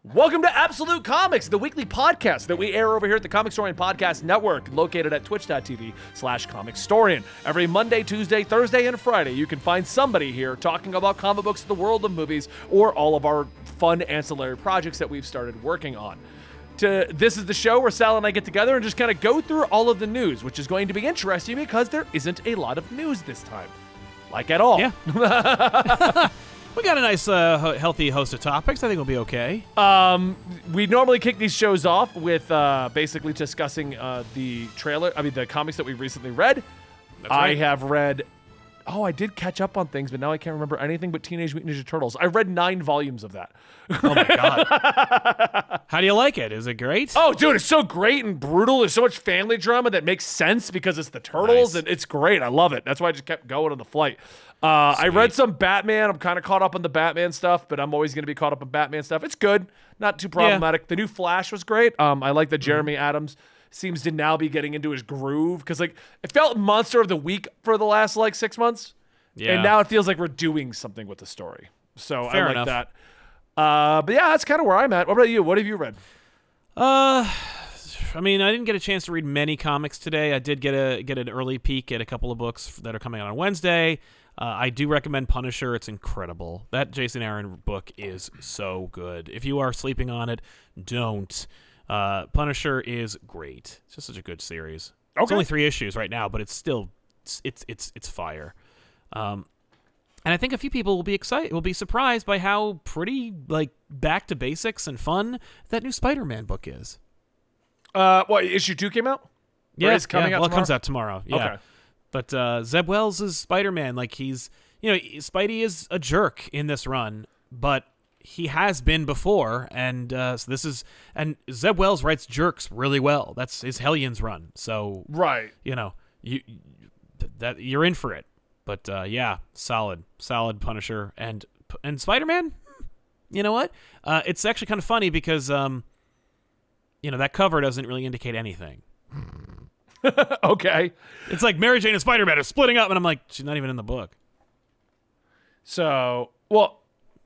Welcome to Absolute Comics, the weekly podcast that we air over here at the Comicstorian Podcast Network, located at twitch.tv/Comicstorian. Every Monday, Tuesday, Thursday, and Friday, you can find somebody here talking about comic books, the world of movies, or all of our fun ancillary projects that we've started working on. This is the show where Sal and I get together and just kind of go through all of the news, which is going to be interesting because there isn't a lot of news this time. Like at all. Yeah. We got a nice, healthy host of topics. I think we'll be okay. We normally kick these shows off with basically discussing the comics that we recently read. That's right. I have read... Oh, I did catch up on things, but now I can't remember anything but Teenage Mutant Ninja Turtles. I read 9 volumes of that. Oh, my God. How do you like it? Is it great? Oh, dude, it's so great and brutal. There's so much family drama that makes sense because it's the Turtles, and it's great. I love it. That's why I just kept going on the flight. I read some Batman. I'm kind of caught up on the Batman stuff, but I'm always going to be caught up on Batman stuff. It's good. Not too problematic. Yeah. The new Flash was great. I like that Jeremy Adams seems to now be getting into his groove because, like, it felt Monster of the Week for the last, 6 months. Yeah. And now it feels like we're doing something with the story. So Fair I like enough. that. But yeah, that's kind of where I'm at. What about you? What have you read? I didn't get a chance to read many comics today. I did get an early peek at a couple of books that are coming out on Wednesday. I do recommend Punisher. It's incredible. That Jason Aaron book is so good. If you are sleeping on it, don't. Punisher is great. It's just such a good series. Okay. It's only 3 issues right now, but it's still it's fire. And I think a few people will be surprised by how pretty back to basics and fun that new Spider-Man book is. What, issue 2 came out? Yeah, it's coming out tomorrow? It comes out tomorrow. Yeah. Okay. But Zeb Wells is Spider-Man. Spidey is a jerk in this run, but he has been before, and and Zeb Wells writes jerks really well. That's his Hellions run. So right, you're in for it. But solid Punisher and Spider-Man. You know what? It's actually kind of funny because that cover doesn't really indicate anything. Okay, it's like Mary Jane and Spider-Man are splitting up, and I'm like, she's not even in the book. So,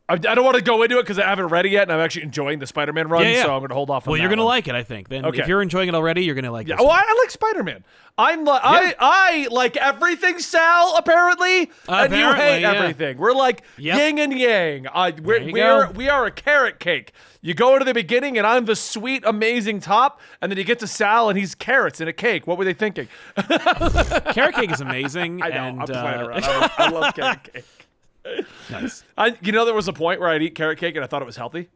I don't want to go into it because I haven't read it yet, and I'm actually enjoying the Spider-Man run, so I'm going to hold off on that. Well, you're going to like it, I think. Then if you're enjoying it already, you're going to like it. Well, I like Spider-Man. I like everything, Sal, apparently, and you hate everything. We're like yin and yang. We are a carrot cake. You go to the beginning, and I'm the sweet, amazing top, and then you get to Sal, and he's carrots in a cake. What were they thinking? Carrot cake is amazing. I know. I'm playing around. I love carrot cake. Nice. There was a point where I'd eat carrot cake and I thought it was healthy.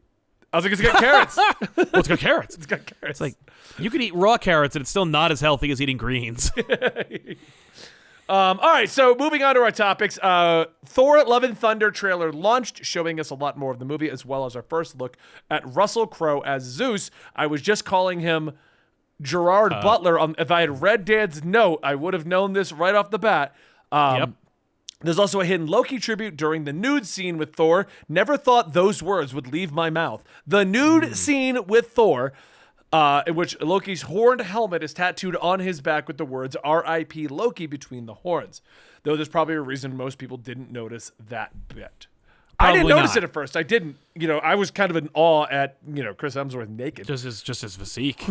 I was like, it's got carrots. It's got carrots. It's got carrots. It's like, you could eat raw carrots and it's still not as healthy as eating greens. All right, so moving on to our topics. Thor Love and Thunder trailer launched, showing us a lot more of the movie, as well as our first look at Russell Crowe as Zeus. I was just calling him Gerard Butler. If I had read Dad's note, I would have known this right off the bat. Yep. There's also a hidden Loki tribute during the nude scene with Thor. Never thought those words would leave my mouth. The nude scene with Thor, in which Loki's horned helmet is tattooed on his back with the words R.I.P. Loki between the horns. Though there's probably a reason most people didn't notice that bit. I didn't notice it at first. I didn't. I was kind of in awe at, Chris Hemsworth naked. Just his physique.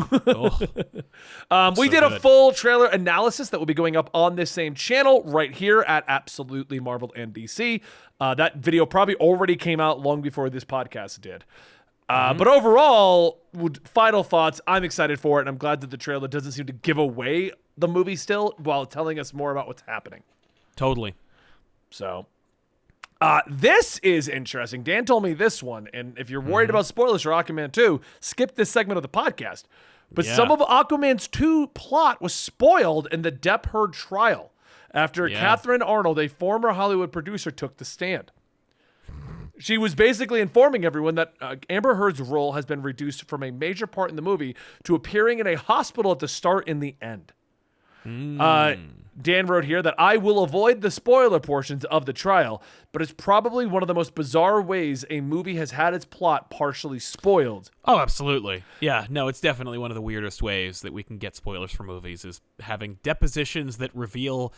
We did a full trailer analysis that will be going up on this same channel right here at Absolutely Marvel and DC. That video probably already came out long before this podcast did. But overall, final thoughts, I'm excited for it, and I'm glad that the trailer doesn't seem to give away the movie still while telling us more about what's happening. Totally. So... this is interesting. Dan told me this one, and if you're worried about spoilers for Aquaman 2, skip this segment of the podcast. But some of Aquaman's 2 plot was spoiled in the Depp Heard trial after Catherine Arnold, a former Hollywood producer, took the stand. She was basically informing everyone that Amber Heard's role has been reduced from a major part in the movie to appearing in a hospital at the start and the end. Dan wrote here that I will avoid the spoiler portions of the trial, but it's probably one of the most bizarre ways a movie has had its plot partially spoiled. Oh, absolutely. Yeah, no, it's definitely one of the weirdest ways that we can get spoilers for movies is having depositions that reveal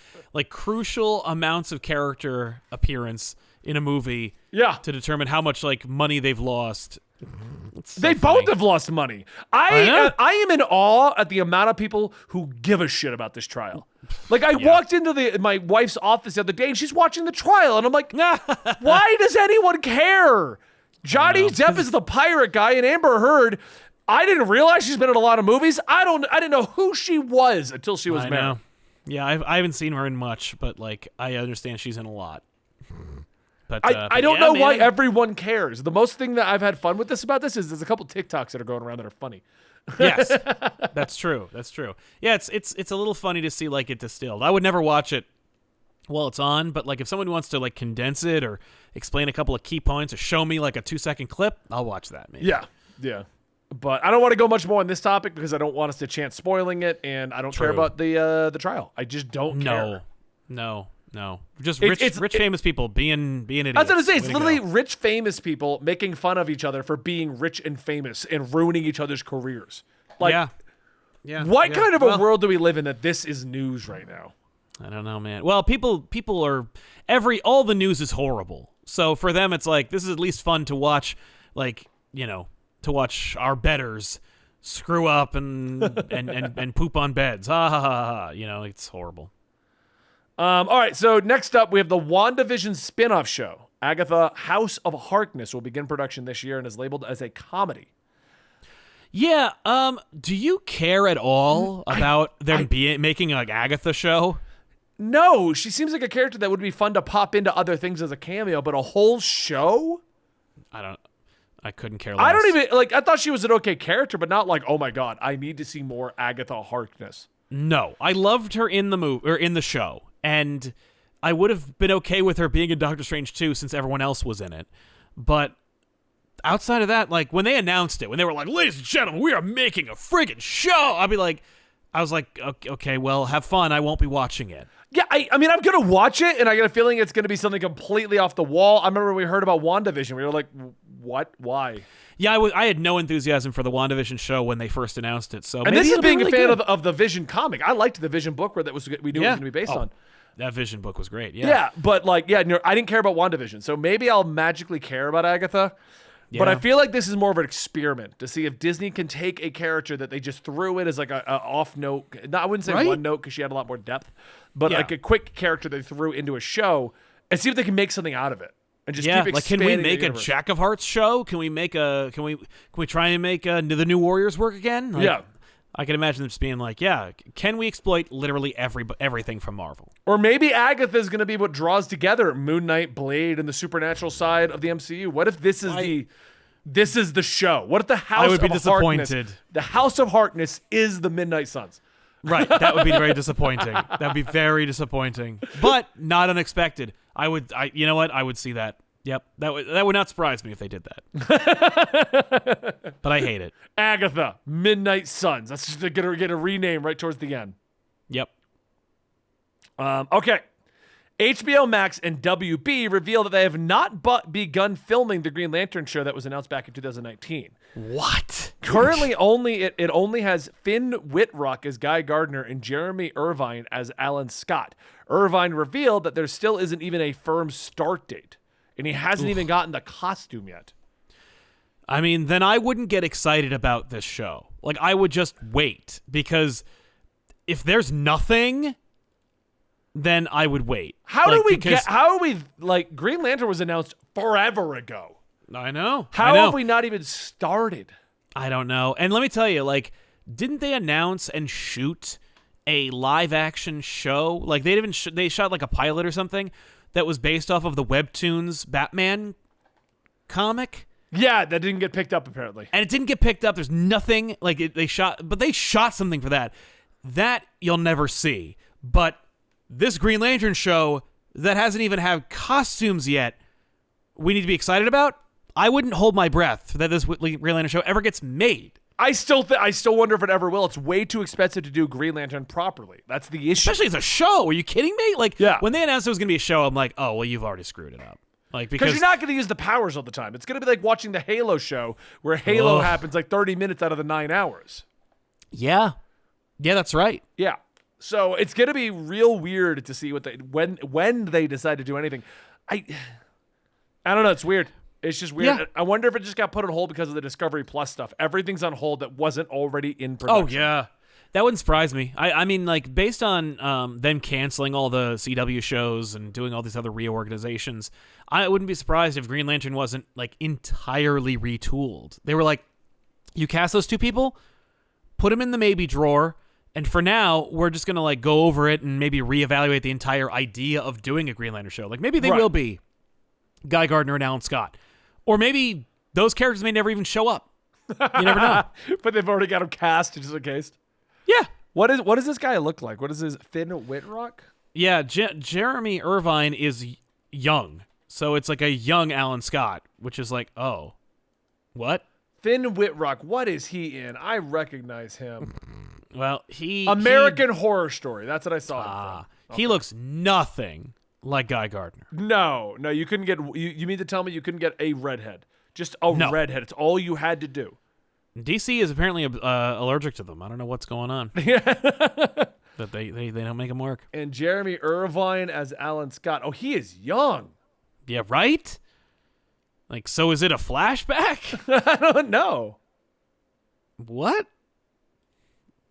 crucial amounts of character appearance in a movie to determine how much money they've lost So they funny. both have lost money. know. I am in awe at the amount of people who give a shit about this trial. Like I walked into my wife's office the other day and she's watching the trial and I'm like, why does anyone care? Johnny Depp is the pirate guy and Amber Heard, I didn't realize she's been in a lot of movies. I didn't know who she was until she was married. Know. Yeah, I haven't seen her in much, but like I understand she's in a lot. But I don't know why everyone cares. The most thing that I've had fun with about this is there's a couple TikToks that are going around that are funny. Yes, that's true. That's true. Yeah, it's a little funny to see like it distilled. I would never watch it while it's on, but like if someone wants to like condense it or explain a couple of key points or show me like a 2-second clip, I'll watch that. Maybe. Yeah. But I don't want to go much more on this topic because I don't want us to chance spoiling it, and I don't care about the trial. I just don't care. No. Just rich famous people being idiots. I was going to say, it's literally rich famous people making fun of each other for being rich and famous and ruining each other's careers. Like, what kind of a world do we live in that this is news right now? I don't know, man. Well, people are all the news is horrible. So for them, it's like, this is at least fun to watch, like, to watch our betters screw up and poop on beds. Ha ha ha ha. It's horrible. All right, so next up, we have the WandaVision spin-off show. Agatha House of Harkness will begin production this year and is labeled as a comedy. Yeah, do you care at all about them making an Agatha show? No, she seems like a character that would be fun to pop into other things as a cameo, but a whole show? I couldn't care less. I don't even, I thought she was an okay character, but not like, oh my God, I need to see more Agatha Harkness. No, I loved her in the movie, or in the show, and I would have been okay with her being in Doctor Strange 2 since everyone else was in it. But outside of that, like, when they announced it, when they were like, ladies and gentlemen, we are making a friggin' show, I was like, okay, well, have fun. I won't be watching it. Yeah, I mean, I'm going to watch it, and I get a feeling it's going to be something completely off the wall. I remember when we heard about WandaVision. We were like, what? Why? Yeah, I had no enthusiasm for the WandaVision show when they first announced it. So, and this is being a fan of the Vision comic. I liked the Vision book that we knew it was going to be based on. That Vision book was great. Yeah. Yeah, but I didn't care about WandaVision, so maybe I'll magically care about Agatha. Yeah. But I feel like this is more of an experiment to see if Disney can take a character that they just threw in as like a off note. No, I wouldn't say one note because she had a lot more depth, but like a quick character they threw into a show and see if they can make something out of it. And just keep expanding. Can we make a Jack of Hearts show? Can we try and make the New Warriors work again? Yeah. I can imagine them just being like, can we exploit literally everything from Marvel? Or maybe Agatha is going to be what draws together Moon Knight, Blade, and the supernatural side of the MCU. What if this is the show? What if the House of Harkness, the House of Harkness is the Midnight Suns? Right, that would be very disappointing. That'd be very disappointing, but not unexpected. You know what? I would see that. Yep, that would not surprise me if they did that. But I hate it. Agatha, Midnight Suns. That's just gonna get a rename right towards the end. Yep. Okay. HBO Max and WB reveal that they have not begun filming the Green Lantern show that was announced back in 2019. What? Currently, it only has Finn Wittrock as Guy Gardner and Jeremy Irvine as Alan Scott. Irvine revealed that there still isn't even a firm start date, and he hasn't even gotten the costume yet. I mean, then I wouldn't get excited about this show. Like, I would just wait, because if there's nothing, then I would wait. How are we Green Lantern was announced forever ago. I know. How have we not even started? I don't know. And let me tell you, didn't they announce and shoot a live action show? Like, they shot like a pilot or something that was based off of the Webtoons Batman comic. Yeah, that didn't get picked up apparently. And it didn't get picked up. There's nothing they shot something for that. That you'll never see. But this Green Lantern show that hasn't even had costumes yet, we need to be excited about. I wouldn't hold my breath that this Green Lantern show ever gets made. I still wonder if it ever will. It's way too expensive to do Green Lantern properly. That's the issue. Especially as a show. Are you kidding me? When they announced it was going to be a show, I'm like, oh, well, you've already screwed it up. Because you're not going to use the powers all the time. It's going to be like watching the Halo show where Halo happens 30 minutes out of the 9 hours. Yeah. Yeah, that's right. Yeah. So it's going to be real weird to see when they decide to do anything. I don't know. It's weird. It's just weird. Yeah. I wonder if it just got put on hold because of the Discovery Plus stuff. Everything's on hold that wasn't already in production. Oh, yeah. That wouldn't surprise me. I mean, like, based on them canceling all the CW shows and doing all these other reorganizations, I wouldn't be surprised if Green Lantern wasn't, like, entirely retooled. They were like, you cast those two people, put them in the maybe drawer, and for now, we're just going to, like, go over it and maybe reevaluate the entire idea of doing a Green Lantern show. Like, maybe they will be Guy Gardner and Alan Scott. Or maybe those characters may never even show up. You never know. But they've already got them cast just in case. Yeah. What does this guy look like? What is his Finn Whitrock? Yeah, Jeremy Irvine is young. So it's like a young Alan Scott, which is like, oh, what? Finn Whitrock, what is he in? I recognize him. Well, American Horror Story. That's what I saw him from. He looks nothing like Guy Gardner. No, you couldn't get. You mean to tell me you couldn't get a redhead? Just a redhead. It's all you had to do. DC is apparently allergic to them. I don't know what's going on. But they don't make them work. And Jeremy Irvine as Alan Scott. Oh, he is young. Yeah, right? Like, so is it a flashback? I don't know. What?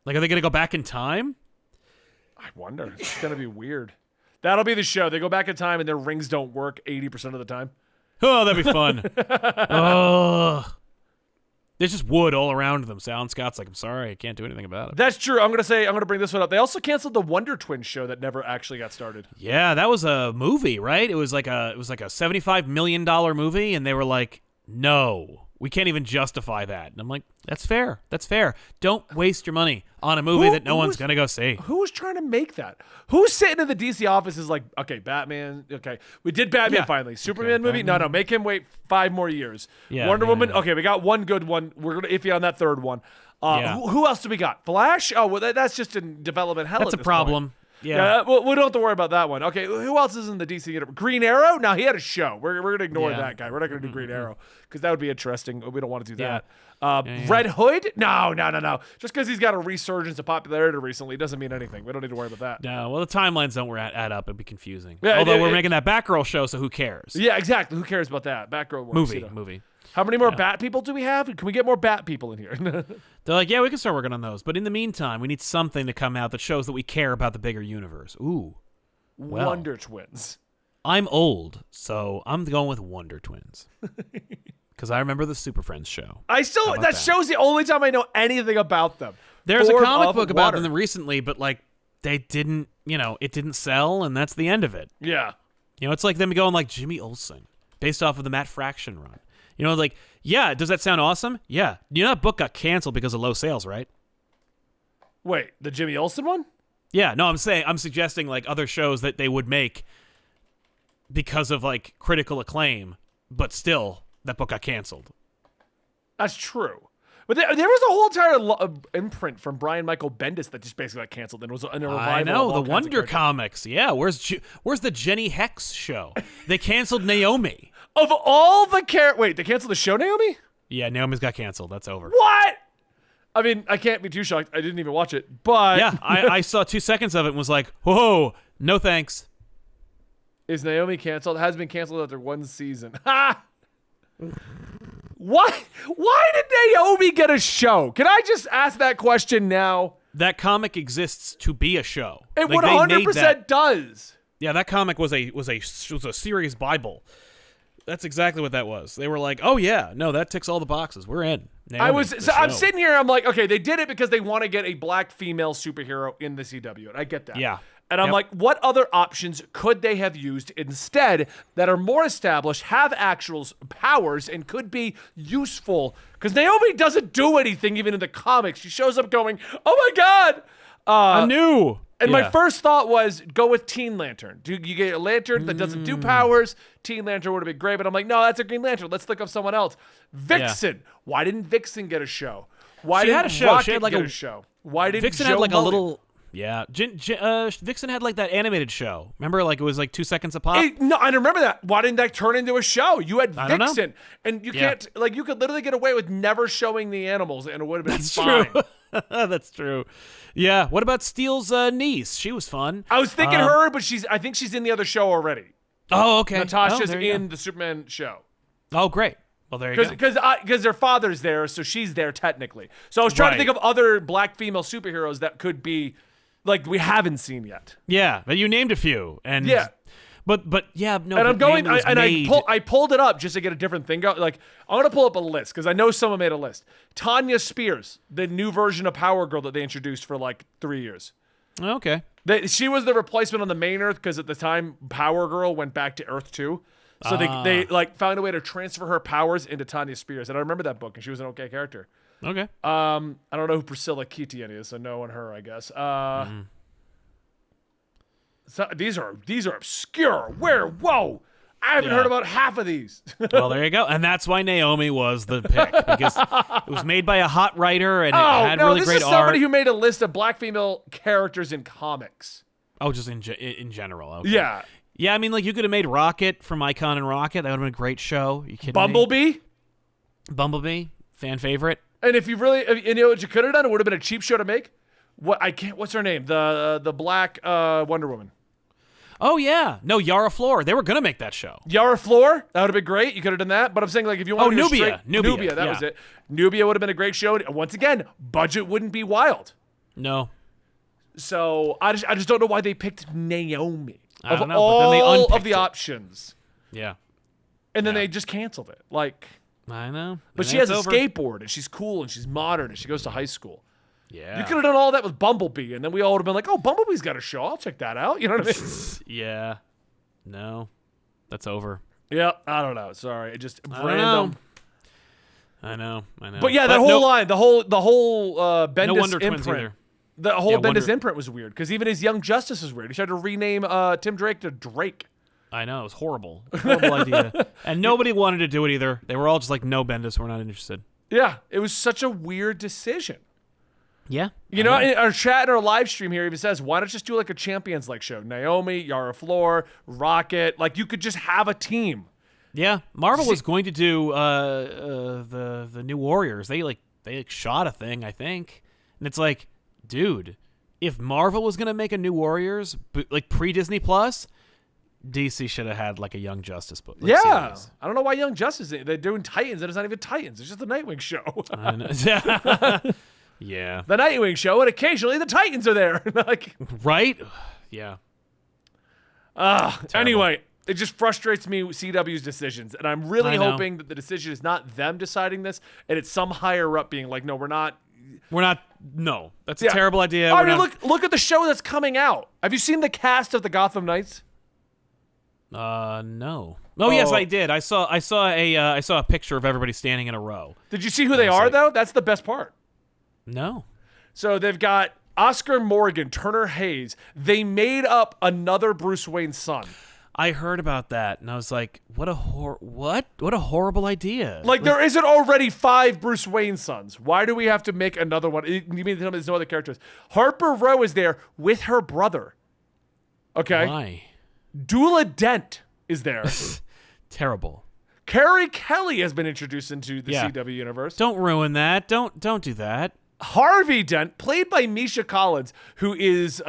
Like, are they going to go back in time? I wonder. It's going to be weird. That'll be the show. They go back in time and their rings don't work 80% of the time. Oh, that'd be fun. Oh. There's just wood all around them. So Alan Scott's like, I'm sorry, I can't do anything about it. That's true. I'm gonna bring this one up. They also canceled the Wonder Twins show that never actually got started. Yeah, that was a movie, right? It was like a $75 million movie, and they were like, no, we can't even justify that. And I'm like, that's fair. That's fair. Don't waste your money on a movie that no one's gonna go see. Who was trying to make that? Who's sitting in the DC office is like, okay, Batman. Okay, we did Batman finally. Superman movie? Batman. No, make him wait 5 more years. Yeah, Wonder Woman? yeah. Okay, we got one good one. We're gonna iffy on that third one. Yeah. Who else do we got? Flash? Oh, well, that's just in development hell. That's at a this problem. point. Yeah. Well, we don't have to worry about that one. Okay, who else is in the DC universe? Green Arrow? No, he had a show. We're going to ignore that guy. We're not going to do Green Arrow because that would be interesting. We don't want to do that. Red Hood? No. Just because he's got a resurgence of popularity recently doesn't mean anything. We don't need to worry about that. No, well, the timelines don't add up. It'd be confusing. Yeah, Although we're making that Batgirl show, so who cares? Yeah, exactly. Who cares about that? Batgirl works. Movie. How many more Bat people do we have? Can we get more Bat people in here? They're like, yeah, we can start working on those. But in the meantime, we need something to come out that shows that we care about the bigger universe. Ooh. Well, Wonder Twins. I'm old, so I'm going with Wonder Twins. Because I remember the Super Friends show. That show's the only time I know anything about them. There's Born a comic of book about water. them recently, but like they didn't, it didn't sell, and that's the end of it. Yeah. It's like them going like Jimmy Olsen, based off of the Matt Fraction run. Like, yeah, does that sound awesome? Yeah. That book got canceled because of low sales, right? Wait, the Jimmy Olsen one? Yeah, no, I'm suggesting like other shows that they would make because of like critical acclaim, but still that book got canceled. That's true. But there was a whole entire imprint from Brian Michael Bendis that just basically got canceled and was in a revival. I know, of all the kinds of Wonder Comics. Yeah, where's the Jenny Hex show? They canceled Naomi. Of all the wait, they canceled the show, Naomi? Yeah, Naomi's got canceled. That's over. What? I mean, I can't be too shocked. I didn't even watch it, but yeah, I saw 2 seconds of it and was like, whoa, no thanks. Is Naomi canceled? It has been canceled after 1 season. Ha! Why did Naomi get a show? Can I just ask that question now? That comic exists to be a show. It 100% does. Yeah, that comic was a series Bible. That's exactly what that was. They were like, "Oh yeah, no, that ticks all the boxes. We're in." Naomi, I'm sitting here. I'm like, okay, they did it because they want to get a black female superhero in the CW, and I get that. Yeah. And I'm like, what other options could they have used instead that are more established, have actual powers, and could be useful? Because Naomi doesn't do anything even in the comics. She shows up going, "Oh my God, I knew." And my first thought was go with Teen Lantern. You get a lantern that doesn't do powers. Teen Lantern would have been great, but I'm like, no, that's a Green Lantern. Let's think of someone else. Vixen. Yeah. Why didn't Vixen get a show? Why didn't Rocket she had like get a show? Why didn't Vixen Joe had like Mulligan? a little? Yeah, Vixen had like that animated show. Remember, like it was like 2 seconds a pop. No, I remember that. Why didn't that turn into a show? You had Vixen, and you can't like you could literally get away with never showing the animals, and it would have been fine. True. That's true. Yeah. What about Steele's niece? She was fun. I was thinking her, but I think she's in the other show already. Oh, okay. Natasha's in the Superman show. Oh, great. Well, there you go. Because their father's there, so she's there technically. So I was trying to think of other black female superheroes that could be like we haven't seen yet. Yeah, but you named a few, and but yeah, no. And I'm going, I I pulled it up just to get a different thing. Like I'm gonna pull up a list because I know someone made a list. Tanya Spears, the new version of Power Girl that they introduced for like 3 years. Okay. She was the replacement on the main Earth because at the time Power Girl went back to Earth 2. So they like found a way to transfer her powers into Tanya Spears, and I remember that book, and she was an okay character. Okay. I don't know who Priscilla Kitian is, so no on her, I guess. So these are obscure. Whoa! I haven't heard about half of these. Well, there you go, and that's why Naomi was the pick because it was made by a hot writer and it had really great art. This is somebody who made a list of black female characters in comics. Oh, just in general. Okay. Yeah. Yeah, I mean, like, you could have made Rocket from Icon and Rocket. That would have been a great show. You kidding me? Bumblebee, fan favorite. And if you really, you know what you could have done? It would have been a cheap show to make. What's her name? The black Wonder Woman. Oh, yeah. No, Yara Flor. They were going to make that show. Yara Flor? That would have been great. You could have done that. But I'm saying, like, if you want to do Nubia. That was it. Nubia would have been a great show. Once again, budget wouldn't be wild. No. So I just don't know why they picked Naomi. I don't know, all but then they of the options. Yeah. And then they just canceled it. Like, I know. But she has a skateboard, and she's cool, and she's modern, and she goes to high school. Yeah. You could have done all that with Bumblebee, and then we all would have been like, oh, Bumblebee's got a show. I'll check that out. You know what I mean? Yeah. No. That's over. Yeah, I don't know. Sorry. It just random. I know. But yeah, that whole line, the whole Bendis no Wonder imprint. Twins either. The whole Bendis imprint was weird, because even his Young Justice is weird. He tried to rename Tim Drake to Drake. I know. It was horrible. Horrible idea. And nobody wanted to do it either. They were all just like, no, Bendis, we're not interested. Yeah, it was such a weird decision. Yeah. You know, in our chat and our live stream here even says, why not just do like a Champions-like show? Naomi, Yara Flor, Rocket. Like, you could just have a team. Yeah. Marvel was going to do the New Warriors. They shot a thing, I think. And it's like, dude, if Marvel was going to make a New Warriors, like pre-Disney Plus, DC should have had like a Young Justice book. Like, yeah. Series. I don't know why Young Justice, they're doing Titans, and it's not even Titans. It's just the Nightwing show. I know. Yeah. The Nightwing show, and occasionally the Titans are there. Like, right? Yeah. Anyway, it just frustrates me with CW's decisions, and I'm really hoping that the decision is not them deciding this, and it's some higher up being like, no, we're not. No, that's a terrible idea. I mean, look at the show that's coming out. Have you seen the cast of the Gotham Knights? No. Oh, yes, I did. I saw a picture of everybody standing in a row. Did you see who they are, though? That's the best part. No. So they've got Oscar Morgan, Turner Hayes. They made up another Bruce Wayne son. I heard about that, and I was like, what a horrible idea. Like, there isn't already 5 Bruce Wayne sons. Why do we have to make another one? You mean to tell me there's no other characters? Harper Row is there with her brother. Okay? Why? Dula Dent is there. Terrible. Carrie Kelly has been introduced into the CW universe. Don't ruin that. Don't do that. Harvey Dent, played by Misha Collins, who is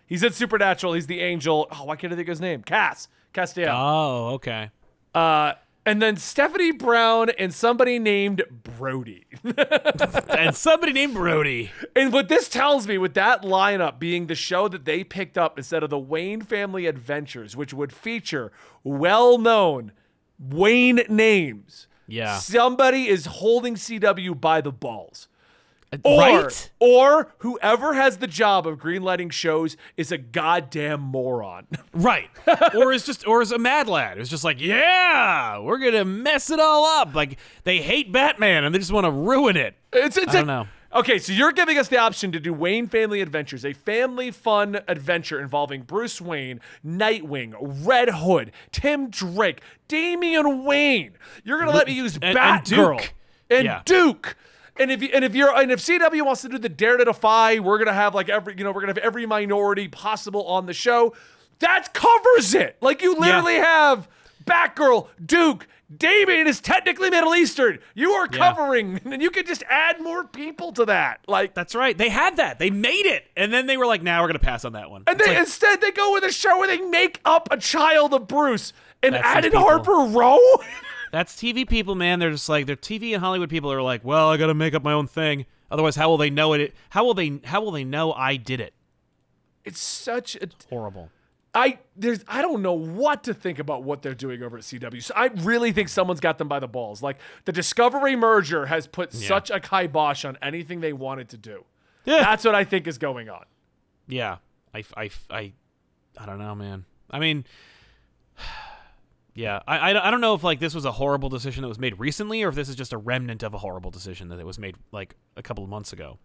he's in Supernatural. He's the angel. Oh, why can't I think of his name? Castiel. Oh, okay. And then Stephanie Brown and somebody named Brody. And somebody named Brody. And what this tells me, with that lineup being the show that they picked up instead of the Wayne Family Adventures, which would feature well-known Wayne names. Yeah. Somebody is holding CW by the balls. Right? Or whoever has the job of greenlighting shows is a goddamn moron. Right. or is a mad lad. It's just like, yeah, we're going to mess it all up. Like, they hate Batman and they just want to ruin it. I don't know. Okay, so you're giving us the option to do Wayne Family Adventures, a family fun adventure involving Bruce Wayne, Nightwing, Red Hood, Tim Drake, Damian Wayne. You're going to let me use Batgirl and Duke. And if CW wants to do the Dare to Defy, we're gonna have like every minority possible on the show. That covers it. Like, you literally have Batgirl, Duke, Damian is technically Middle Eastern. You are covering, and you can just add more people to that. Like, that's right. They had that. They made it, and then they were like, "Nah, we're gonna pass on that one." And instead they go with a show where they make up a child of Bruce and added Harper Row. That's TV people, man. They're just like, they're TV and Hollywood people are like, well, I got to make up my own thing. Otherwise, how will they know it? How will they know I did it? It's such a Horrible. I don't know what to think about what they're doing over at CW. So I really think someone's got them by the balls. Like the Discovery merger has put such a kibosh on anything they wanted to do. Yeah. That's what I think is going on. Yeah. I don't know, man. I mean, yeah. I don't know if like this was a horrible decision that was made recently or if this is just a remnant of a horrible decision that it was made like a couple of months ago.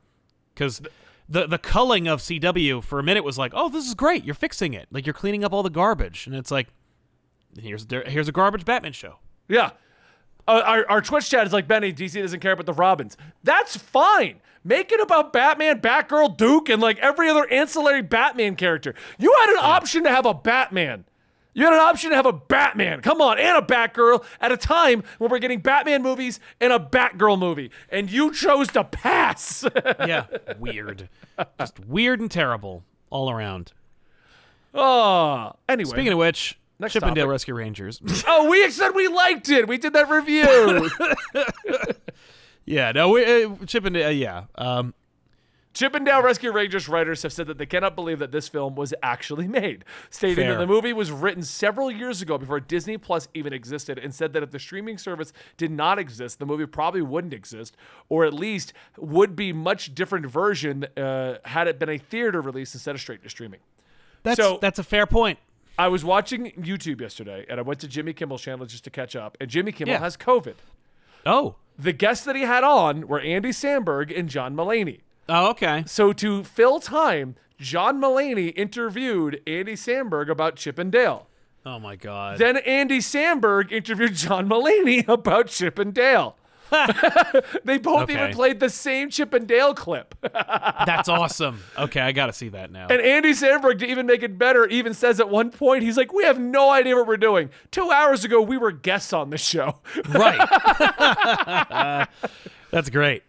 Because the culling of CW for a minute was like, oh, this is great. You're fixing it. Like you're cleaning up all the garbage. And it's like, here's a garbage Batman show. Yeah. Our Twitch chat is like, Benny, DC doesn't care about the Robins. That's fine. Make it about Batman, Batgirl, Duke, and like every other ancillary Batman character. You had an option to have a Batman. You had an option to have a Batman. Come on, and a Batgirl at a time when we're getting Batman movies and a Batgirl movie. And you chose to pass. Yeah. Weird. Just weird and terrible all around. Oh, anyway. Speaking of which, Next Chip and Dale topic. Rescue Rangers. Oh, we said we liked it. We did that review. Yeah, no, we, Chip and Dale, yeah. Chip and Dale Rescue Rangers writers have said that they cannot believe that this film was actually made, stating Fair. that the movie was written several years ago before Disney Plus even existed, and said that if the streaming service did not exist, the movie probably wouldn't exist, or at least would be much different version had it been a theater release instead of straight to streaming. That's a fair point. I was watching YouTube yesterday, and I went to Jimmy Kimmel's channel just to catch up, and Jimmy Kimmel Yeah. has COVID. Oh. The guests that he had on were Andy Samberg and John Mulaney. Oh, okay. So to fill time, John Mulaney interviewed Andy Samberg about Chip and Dale. Oh, my God. Then Andy Samberg interviewed John Mulaney about Chip and Dale. They both even Okay. played the same Chip and Dale clip. That's awesome. Okay, I got to see that now. And Andy Samberg, to even make it better, even says at one point, he's like, we have no idea what we're doing. 2 hours ago, we were guests on the show. Right. That's great.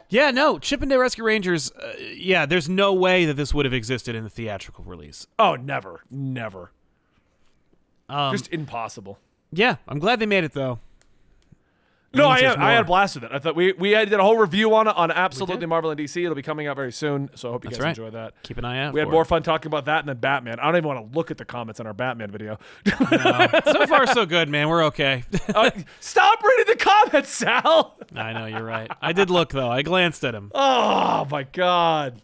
Yeah, no, Chip and Dale Rescue Rangers, yeah, there's no way that this would have existed in the theatrical release. Oh, never. Never. Just impossible. Yeah, I'm glad they made it, though. No, means I there's had a more. blast with it. I thought we did a whole review on it on Absolutely Marvel and DC. It'll be coming out very soon, so I hope you That's guys right. enjoy that. Keep an eye out We had for more it. fun talking about that than Batman. I don't even want to look at the comments on our Batman video. So far, so good, man. We're okay. Stop reading the comments, Sal. I know, you're right. I did look, though. I glanced at him. Oh my God.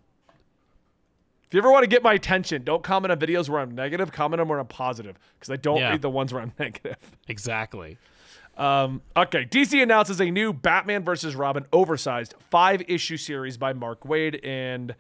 If you ever want to get my attention, don't comment on videos where I'm negative. Comment on where I'm positive, because I don't Yeah. read the ones where I'm negative. Exactly. Okay, DC announces a new Batman vs. Robin oversized 5-issue series by Mark Waid and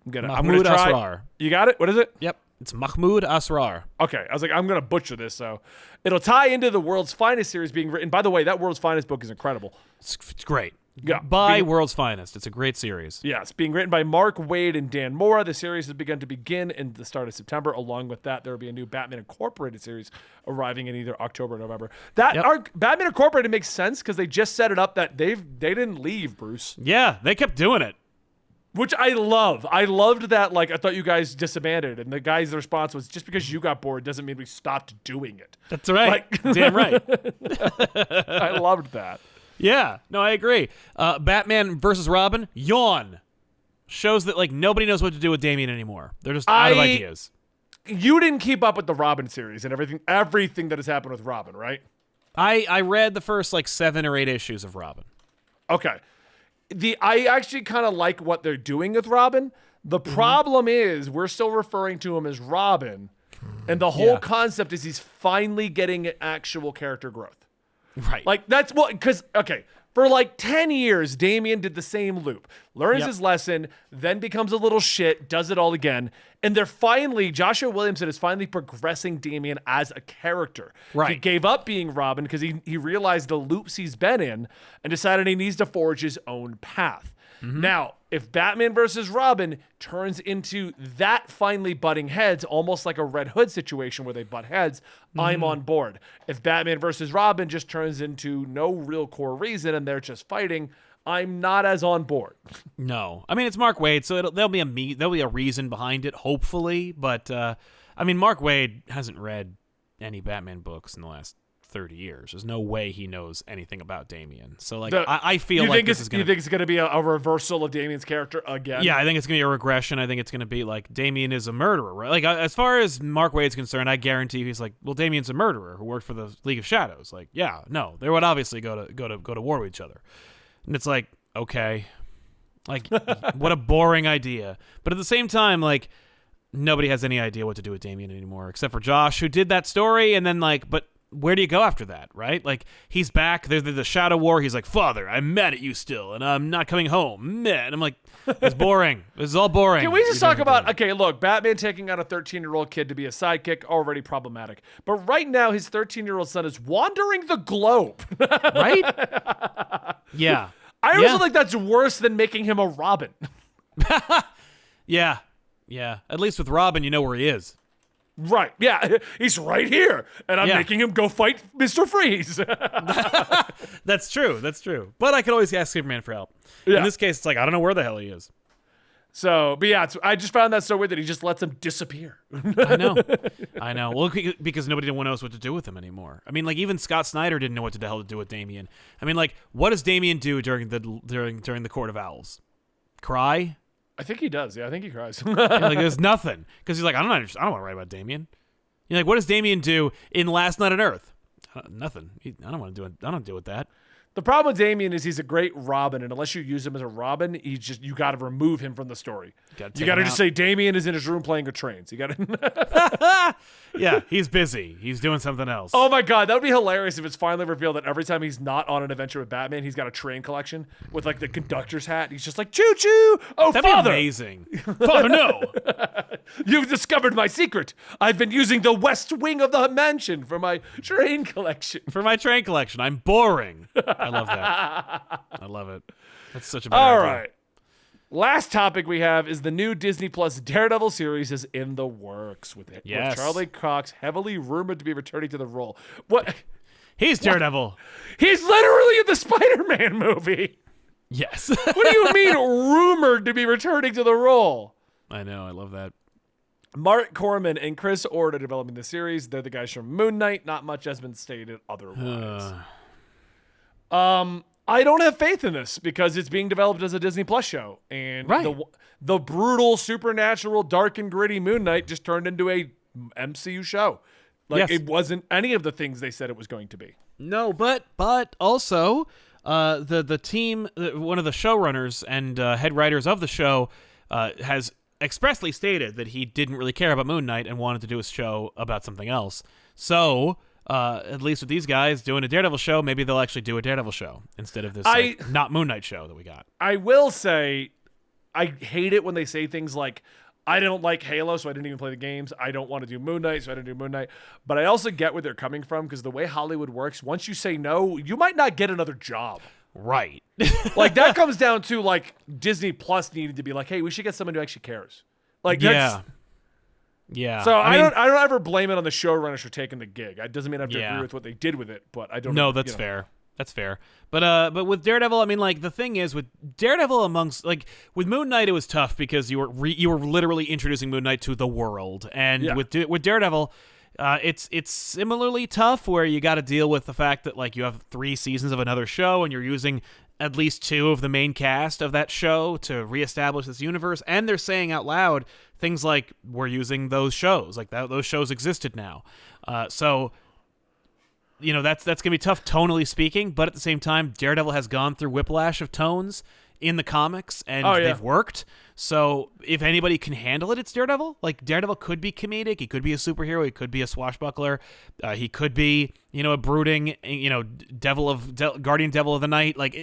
I'm gonna Mahmoud try. Asrar. You got it? What is it? Yep. It's Mahmoud Asrar. Okay, I was like, I'm gonna butcher this, so it'll tie into the World's Finest series being written. By the way, that World's Finest book is incredible. It's great. Yeah, By being- World's Finest. It's a great series. Yes, being written by Mark Waid and Dan Mora. The series has begun to begin in the start of September. Along with that, there will be a new Batman Incorporated series arriving in either October or November. That Yep. Batman Incorporated makes sense because they just set it up that they didn't leave, Bruce. Yeah, they kept doing it. Which I love. I loved that, like, I thought you guys disbanded. And the guy's response was, just because you got bored doesn't mean we stopped doing it. That's right. Like- Damn right. I loved that. Yeah, no, I agree. Batman versus Robin, yawn. Shows that like nobody knows what to do with Damian anymore. They're just out of ideas. You didn't keep up with the Robin series and everything that has happened with Robin, right? I read the first like 7 or 8 issues of Robin. Okay. I actually kind of like what they're doing with Robin. The problem is we're still referring to him as Robin, and the whole Yeah. concept is he's finally getting actual character growth. Right. Like, that's what, because, okay, for like 10 years, Damian did the same loop. Learns Yep. his lesson, then becomes a little shit, does it all again. And they're finally, Joshua Williamson is finally progressing Damian as a character. He Right. gave up being Robin because he realized the loops he's been in and decided he needs to forge his own path. Now, if Batman versus Robin turns into that finally butting heads, almost like a Red Hood situation where they butt heads, I'm on board. If Batman versus Robin just turns into no real core reason and they're just fighting, I'm not as on board. No, I mean it's Mark Waid, so there'll be a reason behind it, hopefully. But I mean, Mark Waid hasn't read any Batman books in the last 30 years. There's no way he knows anything about Damian. So like, The- I feel you like think this it's is going you think it's going to be a reversal of Damian's character again? Yeah, I think it's going to be a regression. I think it's going to be like Damian is a murderer, right? Like as far as Mark Waid's concerned, I guarantee he's like, well, Damian's a murderer who worked for the League of Shadows. Like, yeah, no, they would obviously go to war with each other. And it's like, okay, like what a boring idea. But at the same time, like nobody has any idea what to do with Damian anymore, except for Josh, who did that story, and then like, but where do you go after that, right? Like, he's back. There's the Shadow War. He's like, Father, I'm mad at you still, and I'm not coming home. Meh. And I'm like, it's boring. This is all boring. Can we just talk about, okay, look, Batman taking on a 13-year-old kid to be a sidekick, already problematic. But right now, his 13-year-old son is wandering the globe. Right? Yeah. I also think that's worse than making him a Robin. Yeah. Yeah. At least with Robin, you know where he is. Right. Yeah. He's right here. And I'm making him go fight Mr. Freeze. That's true. That's true. But I could always ask Superman for help. Yeah. In this case, it's like, I don't know where the hell he is. So, but yeah, I just found that so weird that he just lets him disappear. I know. Well, because nobody knows what to do with him anymore. I mean, like even Scott Snyder didn't know what the hell to do with Damian. I mean, like, what does Damian do during the Court of Owls? Cry? I think he does. Yeah, I think he cries. Like, there's nothing because he's like, I don't want to write about Damian. You're like, what does Damian do in Last Night on Earth? Nothing. I don't want to do it. I don't deal with that. The problem with Damian is he's a great Robin, and unless you use him as a Robin, you got to remove him from the story. You got to just say Damian is in his room playing with trains. You got to. Yeah, he's busy. He's doing something else. Oh my God, that would be hilarious if it's finally revealed that every time he's not on an adventure with Batman, he's got a train collection with like the conductor's hat. He's just like choo choo. Oh, that'd Father, be amazing. Father, no. You've discovered my secret. I've been using the west wing of the mansion for my train collection. I'm boring. I love that. I love it. That's such a bad All idea. right. Last topic we have is the new Disney Plus Daredevil series is in the works with Charlie Cox heavily rumored to be returning to the role. What? He's Daredevil. He's literally in the Spider-Man movie. Yes. What do you mean rumored to be returning to the role? I know. I love that. Mark Corman and Chris Ord are developing the series. They're the guys from Moon Knight. Not much has been stated otherwise. I don't have faith in this because it's being developed as a Disney Plus show, and the brutal, supernatural, dark and gritty Moon Knight just turned into a MCU show. Like it wasn't any of the things they said it was going to be. No, but also the team, one of the showrunners and head writers of the show, has expressly stated that he didn't really care about Moon Knight and wanted to do a show about something else. So. At least with these guys doing a Daredevil show, maybe they'll actually do a Daredevil show instead of this not Moon Knight show that we got. I will say, I hate it when they say things like, I don't like Halo, so I didn't even play the games. I don't want to do Moon Knight, so I didn't do Moon Knight. But I also get where they're coming from because the way Hollywood works, once you say no, you might not get another job. Right. Like that comes down to like Disney Plus needed to be like, hey, we should get someone who actually cares. Like Yeah. So I don't ever blame it on the showrunners for taking the gig. It doesn't mean I have to agree with what they did with it, but I don't. No, that's fair. That's fair. But with Daredevil, I mean, like the thing is with Daredevil amongst like with Moon Knight, it was tough because you were literally introducing Moon Knight to the world, and with Daredevil, it's similarly tough where you got to deal with the fact that like you have 3 seasons of another show and you're using at least 2 of the main cast of that show to reestablish this universe, and they're saying out loud things like we're using those shows, like those shows existed now. So you know that's gonna be tough tonally speaking, but at the same time, Daredevil has gone through whiplash of tones in the comics, and they've worked. So if anybody can handle it, it's Daredevil. Like Daredevil could be comedic, he could be a superhero, he could be a swashbuckler, he could be a brooding guardian devil of the night. Like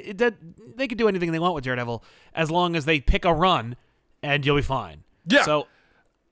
they could do anything they want with Daredevil as long as they pick a run, and you'll be fine. Yeah. So.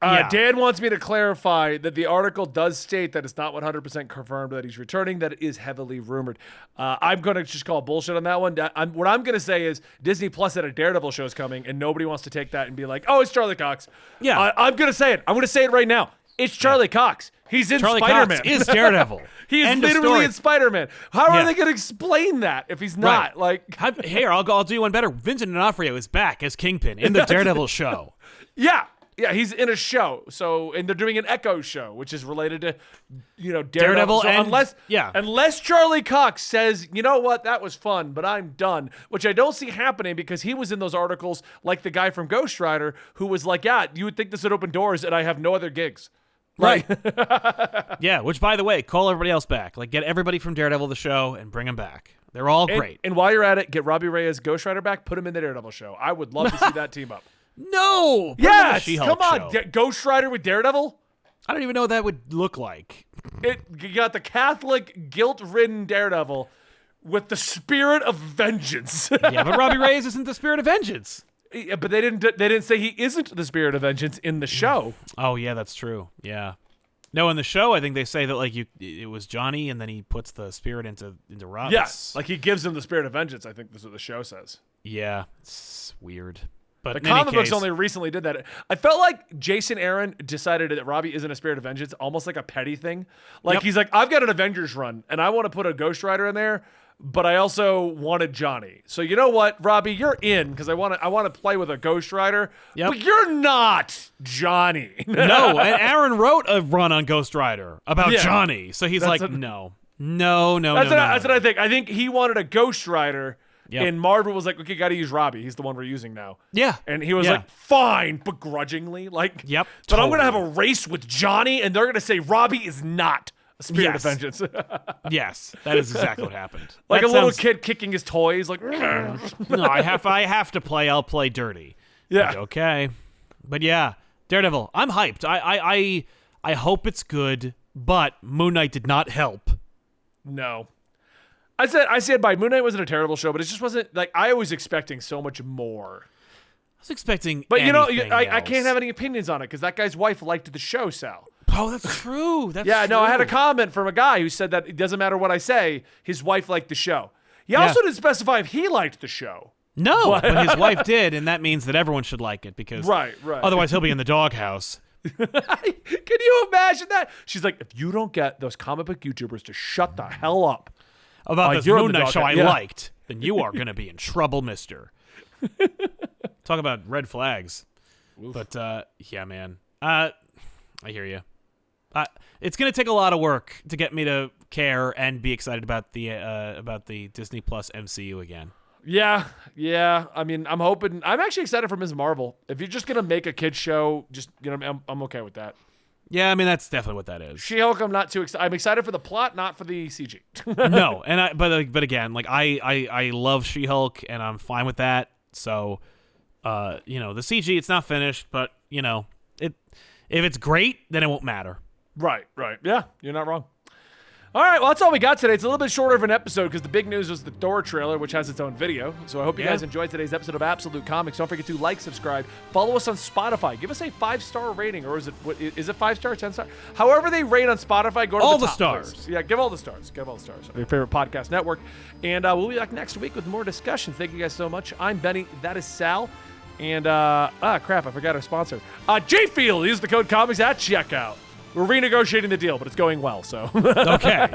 Dan wants me to clarify that the article does state that it's not 100% confirmed that he's returning, that it is heavily rumored. I'm going to just call bullshit on that one. What I'm going to say is Disney Plus said a Daredevil show is coming, and nobody wants to take that and be like, oh, it's Charlie Cox. Yeah. I'm going to say it. I'm going to say it right now. It's Charlie Cox. He's in Charlie Spider-Man. Cox is Daredevil. He is literally in Spider-Man. How are they going to explain that if he's not? Right. Here, I'll do one better. Vincent D'Onofrio is back as Kingpin in the Daredevil show. Yeah. Yeah, he's in a show. So, and they're doing an Echo show, which is related to, Daredevil. So and unless Charlie Cox says, you know what, that was fun, but I'm done, which I don't see happening because he was in those articles like the guy from Ghost Rider who was like, yeah, you would think this would open doors, and I have no other gigs. Right. Yeah, which, by the way, call everybody else back. Like, get everybody from Daredevil the show and bring them back. They're all great. And while you're at it, get Robbie Reyes, Ghost Rider back, put him in the Daredevil show. I would love to see that team up. No! Yes! Come on, Ghost Rider with Daredevil? I don't even know what that would look like. You got the Catholic, guilt-ridden Daredevil with the spirit of vengeance. Yeah, but Robbie Reyes isn't the spirit of vengeance. Yeah, but they didn't say he isn't the spirit of vengeance in the show. Oh yeah, that's true. Yeah. No, in the show, I think they say that like it was Johnny, and then he puts the spirit into Rob. Yes, like he gives him the spirit of vengeance. I think that's what the show says. Yeah, it's weird. But the comic books only recently did that. I felt like Jason Aaron decided that Robbie isn't a spirit of vengeance, almost like a petty thing. Like he's like, I've got an Avengers run, and I want to put a Ghost Rider in there, but I also wanted Johnny. So you know what, Robbie, you're in because I want to play with a Ghost Rider. Yep. But you're not Johnny. No, and Aaron wrote a run on Ghost Rider about Johnny, so he's like, no. That's what I think. I think he wanted a Ghost Rider. Yep. And Marvel was like, okay, got to use Robbie. He's the one we're using now. Yeah. And he was like, fine, begrudgingly. Like, yep. But I'm going to have a race with Johnny, and they're going to say Robbie is not a spirit of vengeance. Yes, that is exactly what happened. Like a little kid kicking his toys. Like, no, I have to play. I'll play dirty. Yeah. Like, okay. But yeah, Daredevil. I'm hyped. I hope it's good, but Moon Knight did not help. No. I said by Moon Knight wasn't a terrible show, but it just wasn't like I was expecting so much more. I was expecting, but I can't have any opinions on it because that guy's wife liked the show, Sal. Oh, that's true. No, I had a comment from a guy who said that it doesn't matter what I say, his wife liked the show. He also didn't specify if he liked the show. No, but his wife did, and that means that everyone should like it because right. Otherwise, he'll be in the doghouse. Can you imagine that? She's like, if you don't get those comic book YouTubers to shut the hell up about this Moon Knight show I liked, then you are going to be in trouble, mister. Talk about red flags. Oof. But, yeah, man. I hear you. It's going to take a lot of work to get me to care and be excited about the Disney Plus MCU again. Yeah. I mean, I'm hoping. I'm actually excited for Ms. Marvel. If you're just going to make a kid's show, I'm okay with that. Yeah, I mean that's definitely what that is. She-Hulk, I'm not too excited. I'm excited for the plot, not for the CG. No, and but again, like I love She-Hulk, and I'm fine with that. So, the CG, it's not finished, but if it's great, then it won't matter. Right. Yeah, you're not wrong. All right, well, that's all we got today. It's a little bit shorter of an episode because the big news was the Thor trailer, which has its own video. So I hope you guys enjoyed today's episode of Absolute Comics. Don't forget to like, subscribe, follow us on Spotify. Give us a 5-star rating, or is it 5-star, 10-star? However they rate on Spotify, go to all the top stars. Players. Yeah, give all the stars. Give all the stars. Your favorite podcast network. And we'll be back next week with more discussions. Thank you guys so much. I'm Benny. That is Sal. And, crap, I forgot our sponsor. J-Field. Use the code COMICS at checkout. We're renegotiating the deal, but it's going well, so. Okay.